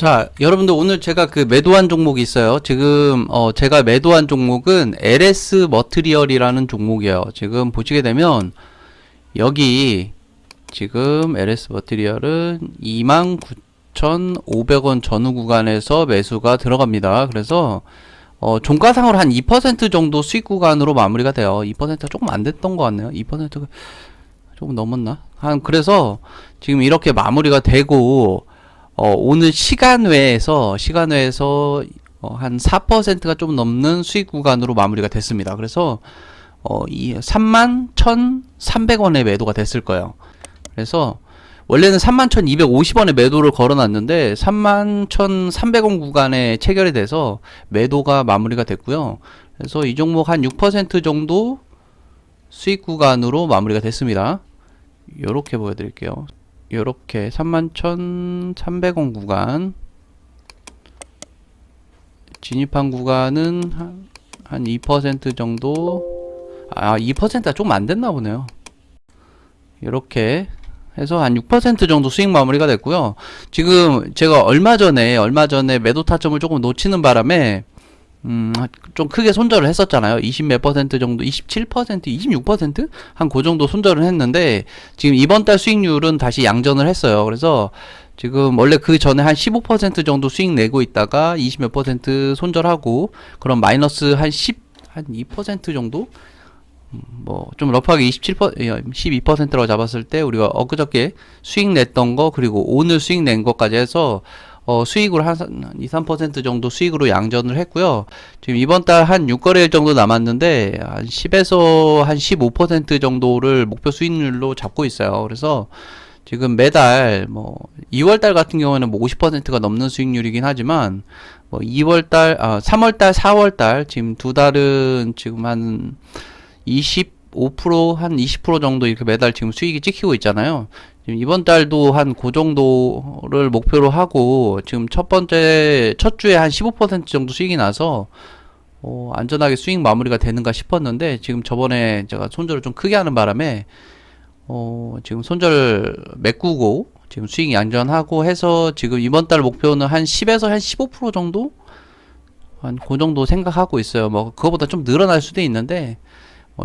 자, 여러분들 오늘 제가 그 매도한 종목이 있어요. 지금 제가 매도한 종목은 LS 머티리얼이라는 종목이에요. 지금 보시게 되면 여기 지금 LS 머티리얼은 29,500원 전후 구간에서 매수가 들어갑니다. 그래서 종가상으로 한 2% 정도 수익 구간으로 마무리가 돼요. 2%가 조금 안 됐던 것 같네요. 2%가 조금 넘었나? 그래서 지금 이렇게 마무리가 되고 오늘 시간 외에서 한 4%가 좀 넘는 수익 구간으로 마무리가 됐습니다. 그래서 이 31,300원에 매도가 됐을 거예요. 그래서 원래는 31,250원에 매도를 걸어놨는데 31,300원 구간에 체결이 돼서 매도가 마무리가 됐고요. 그래서 이 종목 한 6% 정도 수익 구간으로 마무리가 됐습니다. 요렇게 보여드릴게요. 요렇게 31,300원 구간 진입한 구간은 한 2% 정도 2%가 조금 안 됐나 보네요. 요렇게 해서 한 6% 정도 수익 마무리가 됐고요. 지금 제가 얼마 전에 매도 타점을 조금 놓치는 바람에 좀 크게 손절을 했었잖아요. 20 몇 퍼센트 정도, 27%, 26%? 한 그 정도 손절을 했는데, 지금 이번 달 수익률은 다시 양전을 했어요. 그래서 지금 원래 그 전에 한 15% 정도 수익 내고 있다가 20 몇 퍼센트 손절하고, 그럼 마이너스 한 2% 정도? 뭐, 좀 러프하게 12%라고 잡았을 때, 우리가 엊그저께 수익 냈던 거, 그리고 오늘 수익 낸 것까지 해서, 수익으로 한 2, 3% 정도 수익으로 양전을 했고요. 지금 이번 달 한 6거래일 정도 남았는데, 한 10에서 한 15% 정도를 목표 수익률로 잡고 있어요. 그래서 지금 매달, 2월달 같은 경우에는 50%가 넘는 수익률이긴 하지만, 3월달, 4월달, 지금 두 달은 지금 한 25%, 한 20% 정도 이렇게 매달 지금 수익이 찍히고 있잖아요. 지금 이번 달도 한 그 정도를 목표로 하고, 지금 첫 주에 한 15% 정도 수익이 나서, 안전하게 수익 마무리가 되는가 싶었는데, 지금 저번에 제가 손절을 좀 크게 하는 바람에, 지금 손절 메꾸고, 지금 수익 양전하고 해서, 지금 이번 달 목표는 한 10에서 한 15% 정도? 한 그 정도 생각하고 있어요. 그거보다 좀 늘어날 수도 있는데,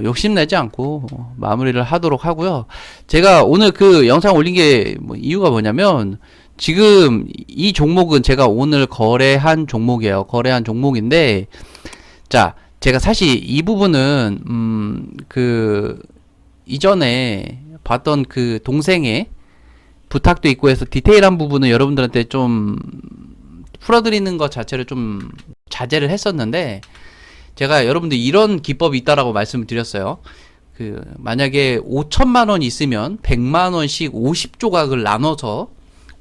욕심내지 않고 마무리를 하도록 하고요. 제가 오늘 그 영상 올린 게 이유가 뭐냐면, 지금 이 종목은 제가 오늘 거래한 종목이에요. 거래한 종목인데, 자, 제가 사실 이 부분은 이전에 봤던 그 동생의 부탁도 있고 해서 디테일한 부분은 여러분들한테 좀 풀어드리는 것 자체를 좀 자제를 했었는데, 제가 여러분들 이런 기법이 있다라고 말씀을 드렸어요. 만약에 5천만원 있으면 100만원씩 50조각을 나눠서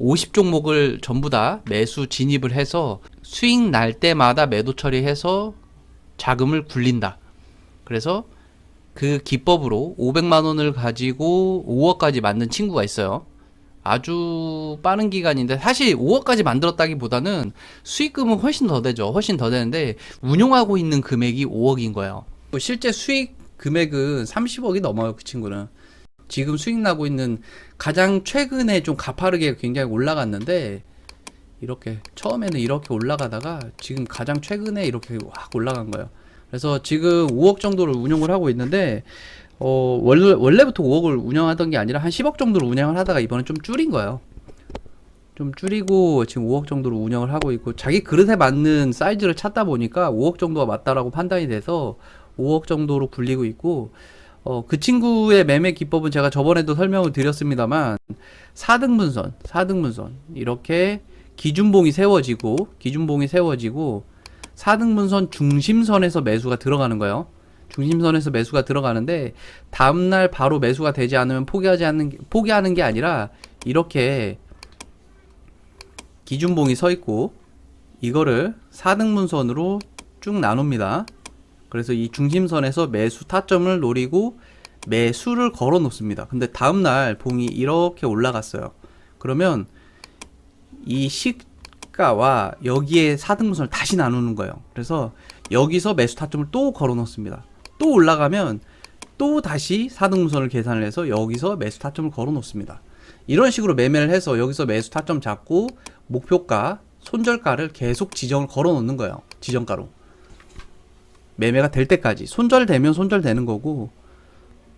50종목을 전부 다 매수 진입을 해서 수익 날 때마다 매도 처리해서 자금을 굴린다. 그래서 그 기법으로 500만원을 가지고 5억까지 만든 친구가 있어요. 아주 빠른 기간인데, 사실 5억까지 만들었다기보다는 수익금은 훨씬 더 되죠. 훨씬 더 되는데 운용하고 있는 금액이 5억인 거예요. 실제 수익 금액은 30억이 넘어요. 그 친구는 지금 수익 나고 있는, 가장 최근에 좀 가파르게 굉장히 올라갔는데, 이렇게 처음에는 이렇게 올라가다가 지금 가장 최근에 이렇게 확 올라간 거예요. 그래서 지금 5억 정도를 운용을 하고 있는데, 원래부터 5억을 운영하던 게 아니라 한 10억 정도로 운영을 하다가 이번에 좀 줄인 거예요. 좀 줄이고 지금 5억 정도로 운영을 하고 있고, 자기 그릇에 맞는 사이즈를 찾다 보니까 5억 정도가 맞다라고 판단이 돼서 5억 정도로 굴리고 있고, 그 친구의 매매 기법은 제가 저번에도 설명을 드렸습니다만, 4등분선 이렇게 기준봉이 세워지고 4등분선 중심선에서 매수가 들어가는 거예요. 중심선에서 매수가 들어가는데, 다음날 바로 매수가 되지 않으면 포기하는 게 아니라, 이렇게 기준봉이 서 있고 이거를 4등분선으로 쭉 나눕니다. 그래서 이 중심선에서 매수 타점을 노리고 매수를 걸어 놓습니다. 근데 다음날 봉이 이렇게 올라갔어요. 그러면 이 시가와 여기에 4등분선을 다시 나누는 거예요. 그래서 여기서 매수 타점을 또 걸어 놓습니다. 또 올라가면 또 다시 4등분선을 계산을 해서 여기서 매수 타점을 걸어 놓습니다. 이런 식으로 매매를 해서 여기서 매수 타점 잡고 목표가 손절가를 계속 지정을 걸어 놓는 거예요. 지정가로. 매매가 될 때까지. 손절되면 손절되는 거고,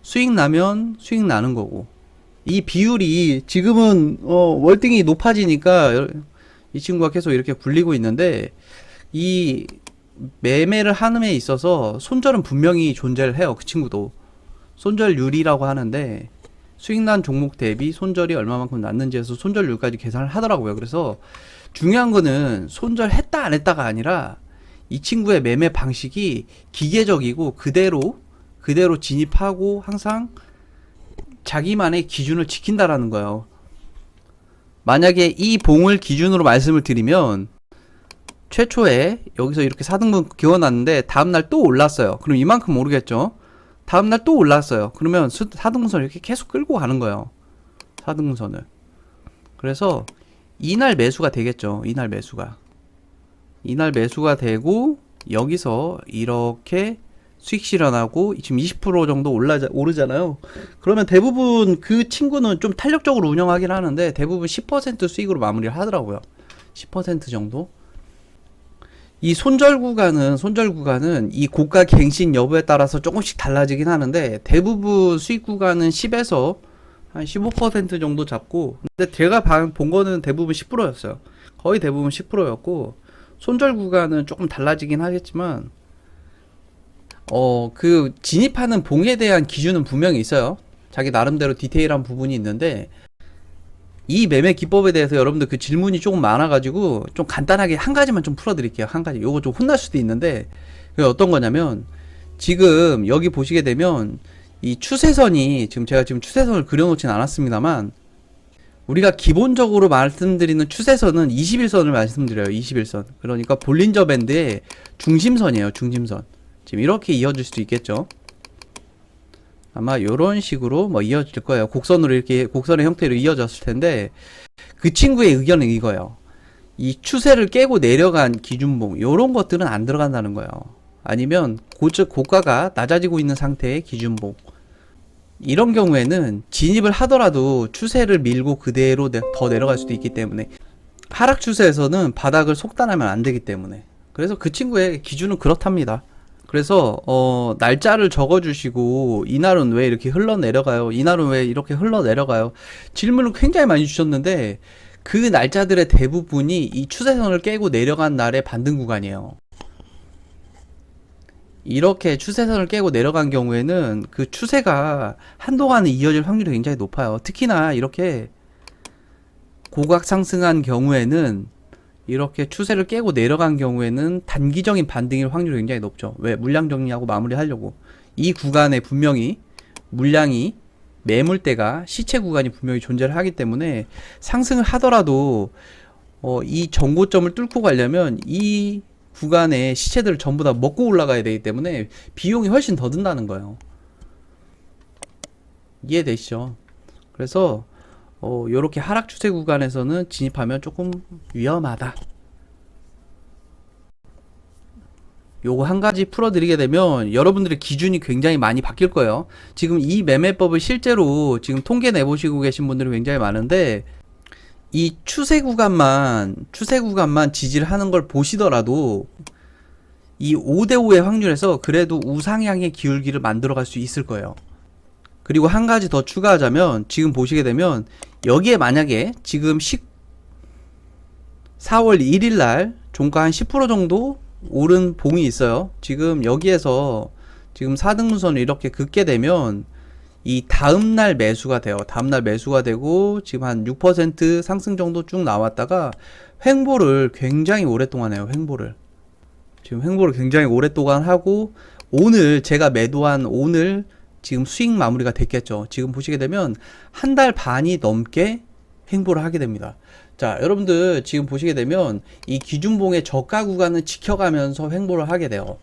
수익 나면 수익 나는 거고. 이 비율이 지금은 월등히 높아지니까 이 친구가 계속 이렇게 굴리고 있는데, 이 매매를 하는 데 있어서 손절은 분명히 존재를 해요. 그 친구도 손절률이라고 하는데, 수익난 종목 대비 손절이 얼마만큼 났는지에서 손절률까지 계산을 하더라고요. 그래서 중요한 거는 손절했다 안 했다가 아니라 이 친구의 매매 방식이 기계적이고 그대로 진입하고 항상 자기만의 기준을 지킨다라는 거예요. 만약에 이 봉을 기준으로 말씀을 드리면, 최초에 여기서 이렇게 4등분 그어놨는데 다음날 또 올랐어요. 그럼 이만큼 오르겠죠. 다음날 또 올랐어요. 그러면 4등분선을 이렇게 계속 끌고 가는 거예요. 4등분선을. 그래서 이날 매수가 되겠죠. 이날 매수가 되고, 여기서 이렇게 수익 실현하고 지금 20% 정도 오르잖아요. 그러면 대부분 그 친구는 좀 탄력적으로 운영하긴 하는데 대부분 10% 수익으로 마무리를 하더라고요. 10% 정도. 이 손절 구간은 이 고가 갱신 여부에 따라서 조금씩 달라지긴 하는데, 대부분 수익 구간은 10에서 한 15% 정도 잡고, 근데 제가 본 거는 대부분 10%였어요. 거의 대부분 10%였고, 손절 구간은 조금 달라지긴 하겠지만, 그 진입하는 봉에 대한 기준은 분명히 있어요. 자기 나름대로 디테일한 부분이 있는데, 이 매매 기법에 대해서 여러분들 그 질문이 조금 많아가지고 좀 간단하게 한 가지만 좀 풀어드릴게요. 한 가지. 요거 좀 혼날 수도 있는데, 그게 어떤 거냐면, 지금 여기 보시게 되면 이 추세선이, 제가 추세선을 그려놓진 않았습니다만, 우리가 기본적으로 말씀드리는 추세선은 21선을 말씀드려요. 21선. 그러니까 볼린저 밴드의 중심선이에요. 중심선. 지금 이렇게 이어질 수 있겠죠. 아마 요런 식으로 뭐 이어질 거예요. 곡선으로 이렇게 곡선의 형태로 이어졌을 텐데, 그 친구의 의견은 이거예요. 이 추세를 깨고 내려간 기준봉, 요런 것들은 안 들어간다는 거예요. 아니면 고가가 낮아지고 있는 상태의 기준봉, 이런 경우에는 진입을 하더라도 추세를 밀고 그대로 더 내려갈 수도 있기 때문에, 하락 추세에서는 바닥을 속단하면 안 되기 때문에, 그래서 그 친구의 기준은 그렇답니다. 그래서 날짜를 적어주시고, 이날은 왜 이렇게 흘러내려가요? 이날은 왜 이렇게 흘러내려가요? 질문을 굉장히 많이 주셨는데, 그 날짜들의 대부분이 이 추세선을 깨고 내려간 날의 반등 구간이에요. 이렇게 추세선을 깨고 내려간 경우에는 그 추세가 한동안은 이어질 확률이 굉장히 높아요. 특히나 이렇게 고각 상승한 경우에는, 이렇게 추세를 깨고 내려간 경우에는 단기적인 반등일 확률이 굉장히 높죠. 왜? 물량 정리하고 마무리하려고. 이 구간에 분명히 물량이, 매물대가, 시체 구간이 분명히 존재를 하기 때문에, 상승을 하더라도 이 전고점을 뚫고 가려면 이 구간의 시체들을 전부 다 먹고 올라가야 되기 때문에 비용이 훨씬 더 든다는 거예요. 이해되시죠? 그래서 요렇게 하락 추세 구간에서는 진입하면 조금 위험하다. 요거 한 가지 풀어드리게 되면 여러분들의 기준이 굉장히 많이 바뀔 거예요. 지금 이 매매법을 실제로 지금 통계 내보시고 계신 분들이 굉장히 많은데, 이 추세 구간만 지지를 하는 걸 보시더라도 이 5대5의 확률에서 그래도 우상향의 기울기를 만들어 갈 수 있을 거예요. 그리고 한 가지 더 추가하자면, 지금 보시게 되면 여기에 만약에 지금 4월 1일 날 종가 한 10% 정도 오른 봉이 있어요. 지금 여기에서 지금 4등분선을 이렇게 긋게 되면 이 다음날 매수가 돼요. 다음날 매수가 되고 지금 한 6% 상승 정도 쭉 나왔다가 횡보를 굉장히 오랫동안 해요. 지금 횡보를 굉장히 오랫동안 하고, 오늘 제가 매도한 오늘 지금 수익 마무리가 됐겠죠. 지금 보시게 되면 한 달 반이 넘게 횡보를 하게 됩니다. 자, 여러분들 지금 보시게 되면 이 기준봉의 저가 구간을 지켜가면서 횡보를 하게 돼요.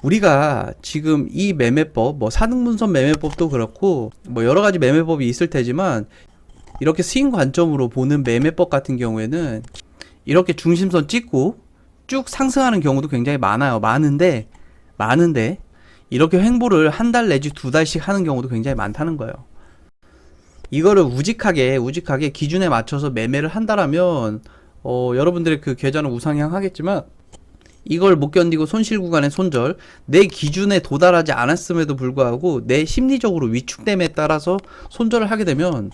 우리가 지금 이 매매법, 뭐 4등분선 매매법도 그렇고 뭐 여러 가지 매매법이 있을 테지만, 이렇게 스윙 관점으로 보는 매매법 같은 경우에는 이렇게 중심선 찍고 쭉 상승하는 경우도 굉장히 많은데 이렇게 횡보를 한 달 내지 두 달씩 하는 경우도 굉장히 많다는 거예요. 이거를 우직하게 기준에 맞춰서 매매를 한다라면 여러분들의 그 계좌는 우상향하겠지만 이걸 못 견디고 손실 구간의 손절, 내 기준에 도달하지 않았음에도 불구하고 내 심리적으로 위축됨에 따라서 손절을 하게 되면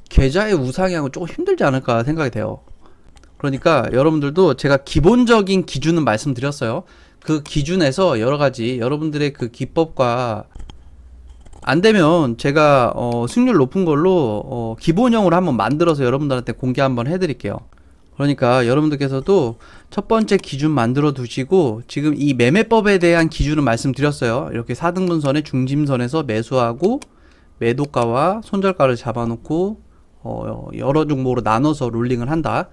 계좌의 우상향은 조금 힘들지 않을까 생각이 돼요. 그러니까 여러분들도 제가 기본적인 기준은 말씀드렸어요. 그 기준에서 여러 가지 여러분들의 그 기법과 안 되면 제가 승률 높은 걸로 기본형으로 한번 만들어서 여러분들한테 공개 한번 해드릴게요. 그러니까 여러분들께서도 첫 번째 기준 만들어 두시고, 지금 이 매매법에 대한 기준을 말씀드렸어요. 이렇게 4등분선의 중심선에서 매수하고 매도가와 손절가를 잡아놓고 여러 종목으로 나눠서 롤링을 한다.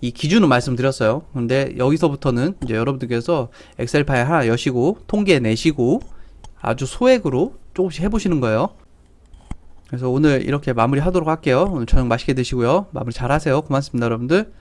이 기준을 말씀드렸어요. 근데 여기서부터는 이제 여러분들께서 엑셀 파일 하나 여시고 통계 내시고 아주 소액으로 조금씩 해보시는 거예요. 그래서 오늘 이렇게 마무리 하도록 할게요. 오늘 저녁 맛있게 드시고요. 마무리 잘 하세요. 고맙습니다, 여러분들.